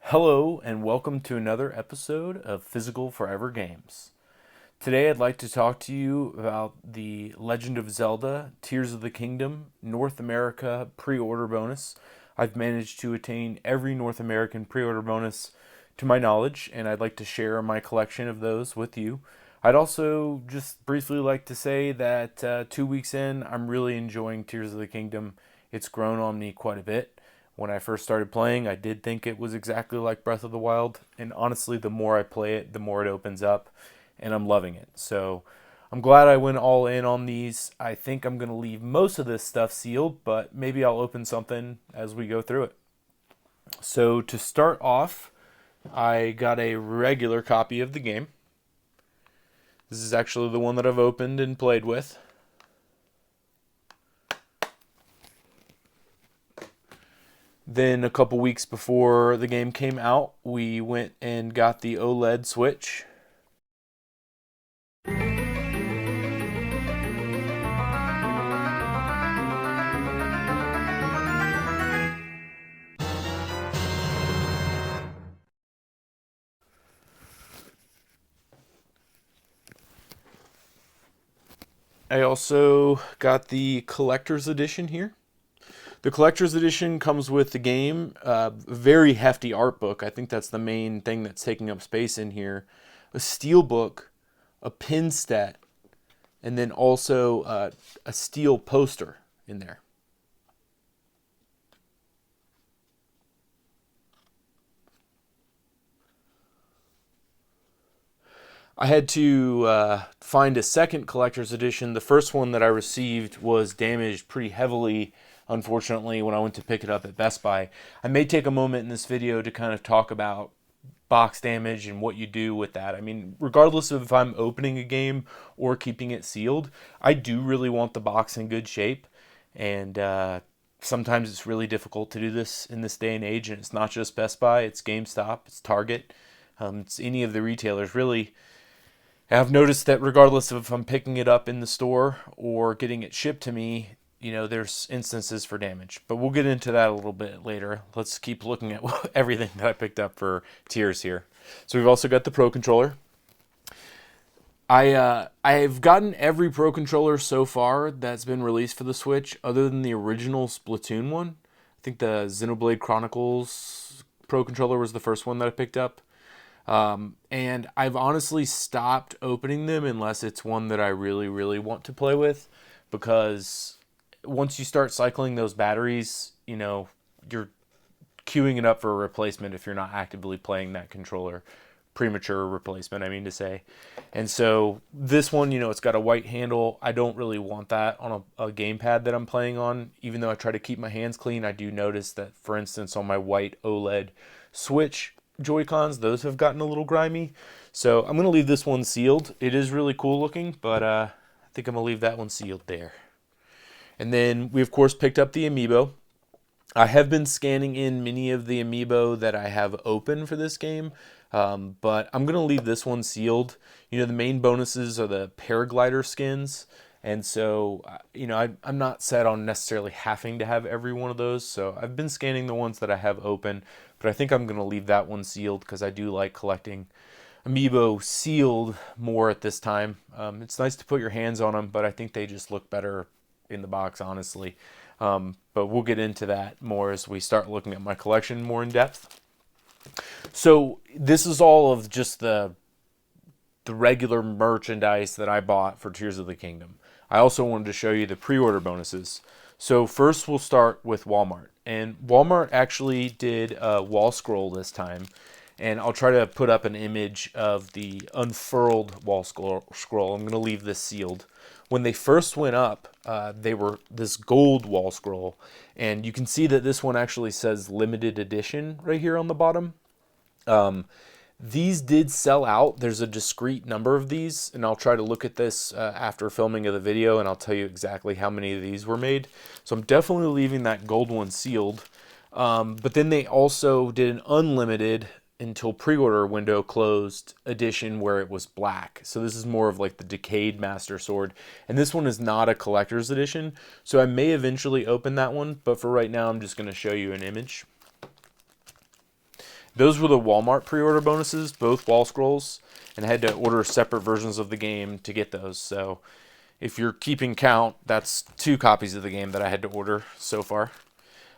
Hello, and welcome to another episode of Physical Forever Games. Today, I'd like to talk to you about the Legend of Zelda Tears of the Kingdom North America pre-order bonus. I've managed to attain every North American pre-order bonus to my knowledge, and I'd like to share my collection of those with you. I'd also just briefly like to say that 2 weeks in, I'm really enjoying Tears of the Kingdom. It's grown on me quite a bit. When I first started playing, I did think it was exactly like Breath of the Wild, and honestly, the more I play it, the more it opens up, and I'm loving it. So I'm glad I went all in on these. I think I'm going to leave most of this stuff sealed, but maybe I'll open something as we go through it. So to start off, I got a regular copy of the game. This is actually the one that I've opened and played with. Then a couple weeks before the game came out, we went and got the OLED Switch. I also got the collector's edition here. The collector's edition comes with the game, very hefty art book. I think that's the main thing that's taking up space in here. A steel book, a pin set, and then also a steel poster in there. I had to find a second collector's edition. The first one that I received was damaged pretty heavily, unfortunately, when I went to pick it up at Best Buy. I may take a moment in this video to kind of talk about box damage and what you do with that. I mean, regardless of if I'm opening a game or keeping it sealed, I do really want the box in good shape. And sometimes it's really difficult to do this in this day and age. And it's not just Best Buy, it's GameStop, it's Target, it's any of the retailers really. I've noticed that regardless of if I'm picking it up in the store or getting it shipped to me, there's instances for damage. But we'll get into that a little bit later. Let's keep looking at everything that I picked up for tiers here. So we've also got the Pro Controller. I've gotten every Pro Controller so far that's been released for the Switch, other than the original Splatoon one. I think the Xenoblade Chronicles Pro Controller was the first one that I picked up. And I've honestly stopped opening them unless it's one that I really, really want to play with, because once you start cycling those batteries, you're queuing it up for a replacement if you're not actively playing that controller. Premature replacement, I mean to say. And so this one, it's got a white handle. I don't really want that on a gamepad that I'm playing on. Even though I try to keep my hands clean, I do notice that, for instance, on my white OLED Switch Joy-Cons, those have gotten a little grimy. So I'm going to leave this one sealed. It is really cool looking, but I think I'm going to leave that one sealed there. And then we, of course, picked up the Amiibo. I have been scanning in many of the Amiibo that I have open for this game, but I'm going to leave this one sealed. The main bonuses are the paraglider skins, and so, I'm not set on necessarily having to have every one of those, so I've been scanning the ones that I have open, but I think I'm going to leave that one sealed because I do like collecting Amiibo sealed more at this time. It's nice to put your hands on them, but I think they just look better in the box, honestly. But we'll get into that more as we start looking at my collection more in depth. So this is all of just the regular merchandise that I bought for Tears of the Kingdom. I also wanted to show you the pre-order bonuses. So first we'll start with Walmart. And Walmart actually did a wall scroll this time. And I'll try to put up an image of the unfurled wall scroll. I'm going to leave this sealed. When they first went up, they were this gold wall scroll. And you can see that this one actually says limited edition right here on the bottom. These did sell out. There's a discrete number of these, and I'll try to look at this after filming of the video, and I'll tell you exactly how many of these were made. So I'm definitely leaving that gold one sealed. But then they also did an unlimited until pre-order window closed edition where it was black. So this is more of like the Decayed Master Sword. And this one is not a collector's edition. So I may eventually open that one, but for right now I'm just going to show you an image. Those were the Walmart pre-order bonuses, both wall scrolls, and I had to order separate versions of the game to get those. So if you're keeping count, that's 2 copies of the game that I had to order so far.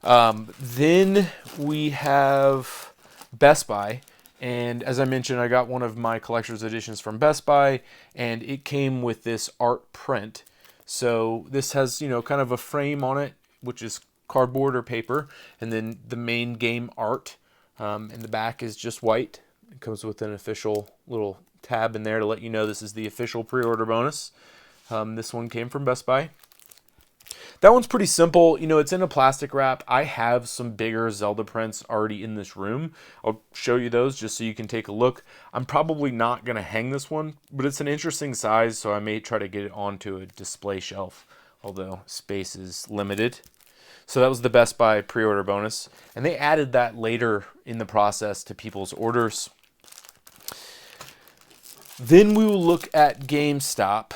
Then we have Best Buy. And as I mentioned, I got one of my collector's editions from Best Buy, and it came with this art print. So this has, kind of a frame on it, which is cardboard or paper, and then the main game art. And the back is just white. It comes with an official little tab in there to let you know this is the official pre-order bonus. This one came from Best Buy. That one's pretty simple. It's in a plastic wrap. I have some bigger Zelda prints already in this room. I'll show you those just so you can take a look. I'm probably not going to hang this one, but it's an interesting size, so I may try to get it onto a display shelf, although space is limited. So that was the Best Buy pre-order bonus, and they added that later in the process to people's orders. Then we will look at GameStop.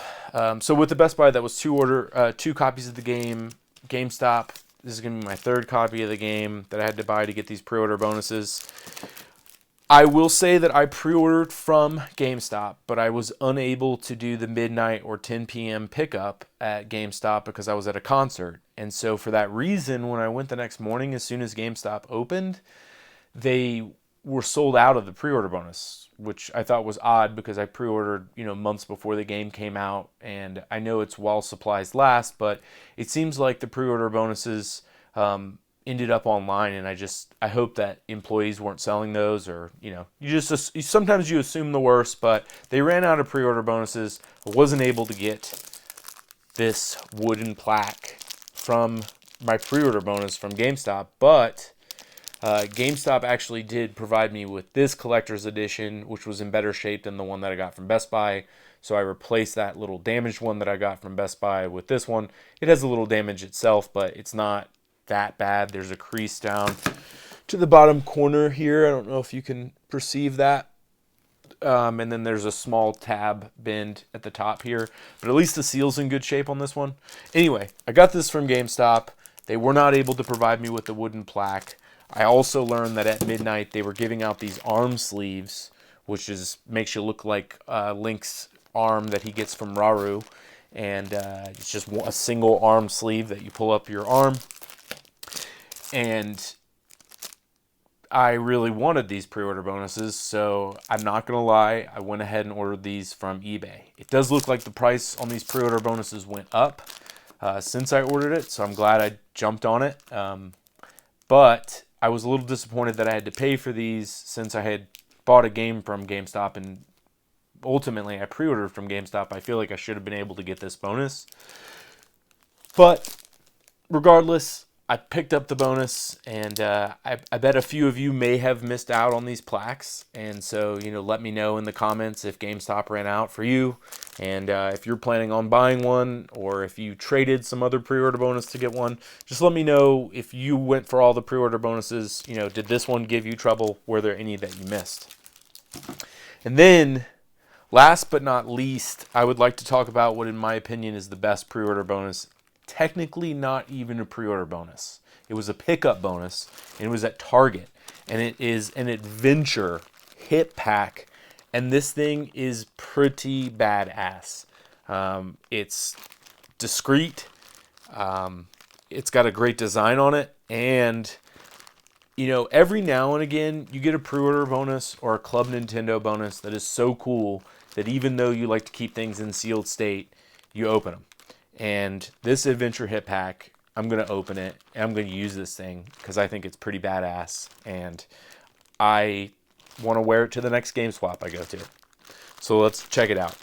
So with the Best Buy, that was 2 copies of the game. GameStop, this is going to be my 3rd copy of the game that I had to buy to get these pre-order bonuses. I will say that I pre-ordered from GameStop, but I was unable to do the midnight or 10 p.m. pickup at GameStop because I was at a concert. And so for that reason, when I went the next morning, as soon as GameStop opened, they were sold out of the pre-order bonus, which I thought was odd because I pre-ordered, months before the game came out, and I know it's while supplies last, but it seems like the pre-order bonuses ended up online, and I hope that employees weren't selling those, or sometimes you assume the worst, but they ran out of pre-order bonuses. I wasn't able to get this wooden plaque from my pre-order bonus from GameStop, but GameStop actually did provide me with this collector's edition, which was in better shape than the one that I got from Best Buy. So I replaced that little damaged one that I got from Best Buy with this one. It has a little damage itself, but it's not that bad. There's a crease down to the bottom corner here. I don't know if you can perceive that. And then there's a small tab bend at the top here. But at least the seal's in good shape on this one. Anyway, I got this from GameStop. They were not able to provide me with the wooden plaque. I also learned that at midnight they were giving out these arm sleeves, which makes you look like Link's arm that he gets from Raru. And it's just a single arm sleeve that you pull up your arm. And I really wanted these pre-order bonuses, so I'm not going to lie, I went ahead and ordered these from eBay. It does look like the price on these pre-order bonuses went up since I ordered it, so I'm glad I jumped on it. But I was a little disappointed that I had to pay for these since I had bought a game from GameStop, and ultimately I pre-ordered from GameStop. I feel like I should have been able to get this bonus. But regardless, I picked up the bonus, and I bet a few of you may have missed out on these plaques. And so, let me know in the comments if GameStop ran out for you, and if you're planning on buying one, or if you traded some other pre-order bonus to get one. Just let me know if you went for all the pre-order bonuses. Did this one give you trouble? Were there any that you missed? And then, last but not least, I would like to talk about what, in my opinion, is the best pre-order bonus. Technically not even a pre-order bonus. It was a pickup bonus, and it was at Target, and it is an adventure hit pack, and this thing is pretty badass. It's discreet. It's got a great design on it, and every now and again you get a pre-order bonus or a Club Nintendo bonus that is so cool that even though you like to keep things in sealed state, you open them. And this adventure hit pack, I'm going to open it, and I'm going to use this thing because I think it's pretty badass, and I want to wear it to the next game swap I go to. So let's check it out.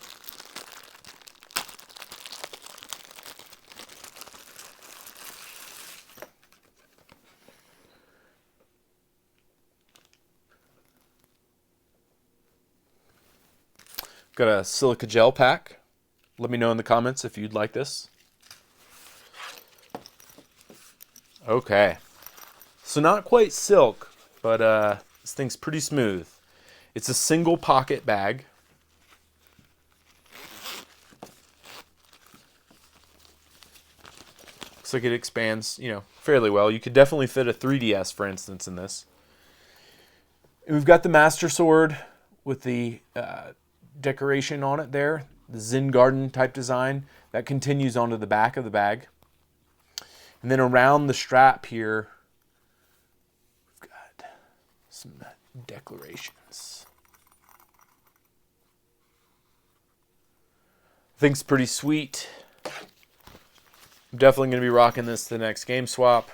Got a silica gel pack. Let me know in the comments if you'd like this. Okay. So not quite silk, but this thing's pretty smooth. It's a single pocket bag. Looks like it expands, fairly well. You could definitely fit a 3DS, for instance, in this. And we've got the Master Sword with the decoration on it there, the Zen Garden type design that continues onto the back of the bag. And then around the strap here, we've got some declarations. I think it's pretty sweet. I'm definitely going to be rocking this to the next game swap.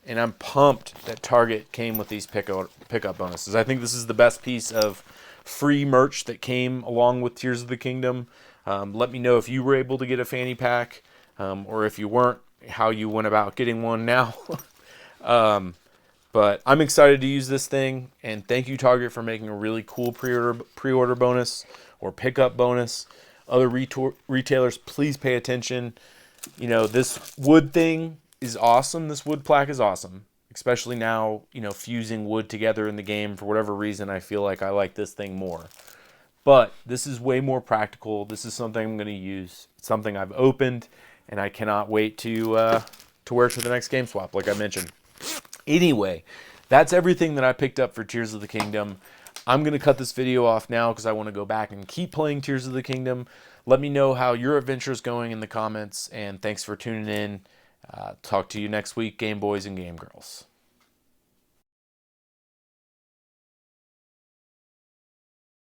And I'm pumped that Target came with these pickup bonuses. I think this is the best piece of free merch that came along with Tears of the Kingdom. Let me know if you were able to get a fanny pack, or if you weren't, how you went about getting one now. But I'm excited to use this thing, and thank you, Target, for making a really cool pre-order bonus or pickup bonus. Other retailers, please pay attention. You know, this wood thing is awesome. This wood plaque is awesome, especially now, you know, fusing wood together in the game. For whatever reason, I feel like I like this thing more. But this is way more practical. This is something I'm going to use. It's something I've opened, and I cannot wait to wear to the next game swap, like I mentioned. Anyway, that's everything that I picked up for Tears of the Kingdom. I'm going to cut this video off now because I want to go back and keep playing Tears of the Kingdom. Let me know how your adventure is going in the comments, and thanks for tuning in. Talk to you next week, Game Boys and Game Girls.